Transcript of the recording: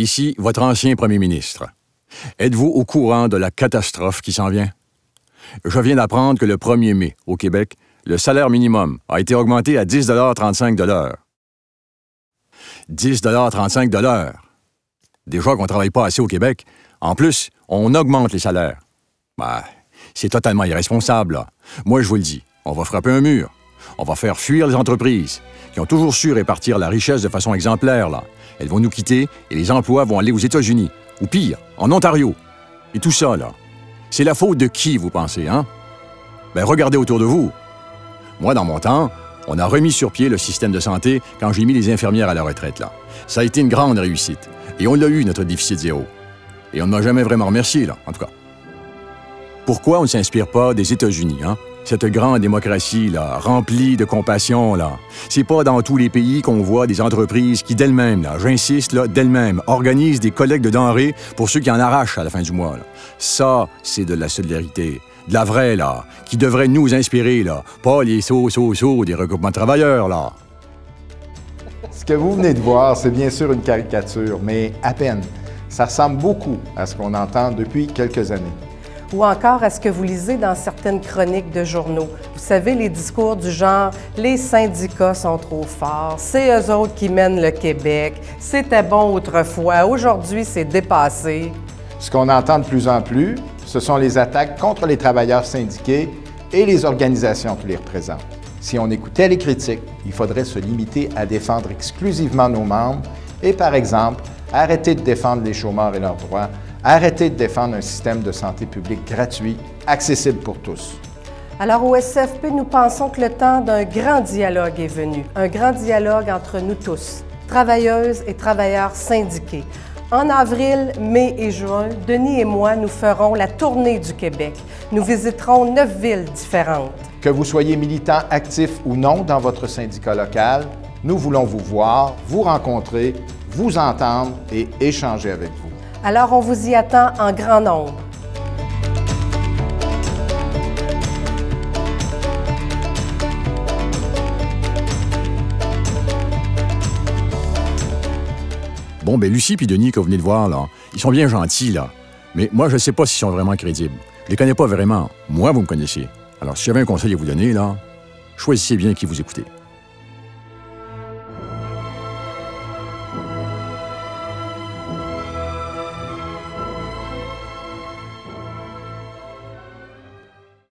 Ici, votre ancien premier ministre. Êtes-vous au courant de la catastrophe qui s'en vient? Je viens d'apprendre que le 1er mai, au Québec, le salaire minimum a été augmenté à 10,35 $. 10,35 $. Déjà qu'on ne travaille pas assez au Québec. En plus, on augmente les salaires. Ben, c'est totalement irresponsable, là. Moi, je vous le dis, on va frapper un mur. On va faire fuir les entreprises qui ont toujours su répartir la richesse de façon exemplaire, là. Elles vont nous quitter et les emplois vont aller aux États-Unis. Ou pire, en Ontario. Et tout ça, là, c'est la faute de qui, vous pensez, hein? Ben, regardez autour de vous. Moi, dans mon temps, on a remis sur pied le système de santé quand j'ai mis les infirmières à la retraite, là. Ça a été une grande réussite. Et on l'a eu, notre déficit zéro. Et on ne m'a jamais vraiment remercié, là, en tout cas. Pourquoi on ne s'inspire pas des États-Unis, hein? Cette grande démocratie, là, remplie de compassion, là. C'est pas dans tous les pays qu'on voit des entreprises qui, d'elles-mêmes, là, j'insiste, là, d'elles-mêmes, organisent des collectes de denrées pour ceux qui en arrachent à la fin du mois, là. Ça, c'est de la solidarité. De la vraie, là, qui devrait nous inspirer, là. Pas les des regroupements de travailleurs, là. Ce que vous venez de voir, c'est bien sûr une caricature, mais à peine. Ça ressemble beaucoup à ce qu'on entend depuis quelques années. Ou encore à ce que vous lisez dans certaines chroniques de journaux. Vous savez, les discours du genre « les syndicats sont trop forts »,« c'est eux autres qui mènent le Québec »,« c'était bon autrefois, aujourd'hui c'est dépassé ». Ce qu'on entend de plus en plus, ce sont les attaques contre les travailleurs syndiqués et les organisations qui les représentent. Si on écoutait les critiques, il faudrait se limiter à défendre exclusivement nos membres et, par exemple, arrêter de défendre les chômeurs et leurs droits, arrêter de défendre un système de santé publique gratuit, accessible pour tous. Alors au SFP, nous pensons que le temps d'un grand dialogue est venu. Un grand dialogue entre nous tous, travailleuses et travailleurs syndiqués. En avril, mai et juin, Denis et moi, nous ferons la tournée du Québec. Nous visiterons 9 villes différentes. Que vous soyez militant actif ou non dans votre syndicat local, nous voulons vous voir, vous rencontrer, vous entendre et échanger avec vous. Alors on vous y attend en grand nombre. Bon, ben Lucie puis Denis que vous venez de voir, là, ils sont bien gentils, là. Mais moi, je ne sais pas s'ils sont vraiment crédibles. Je les connais pas vraiment. Moi, vous me connaissez. Alors, si j'avais un conseil à vous donner, là, choisissez bien qui vous écoutez.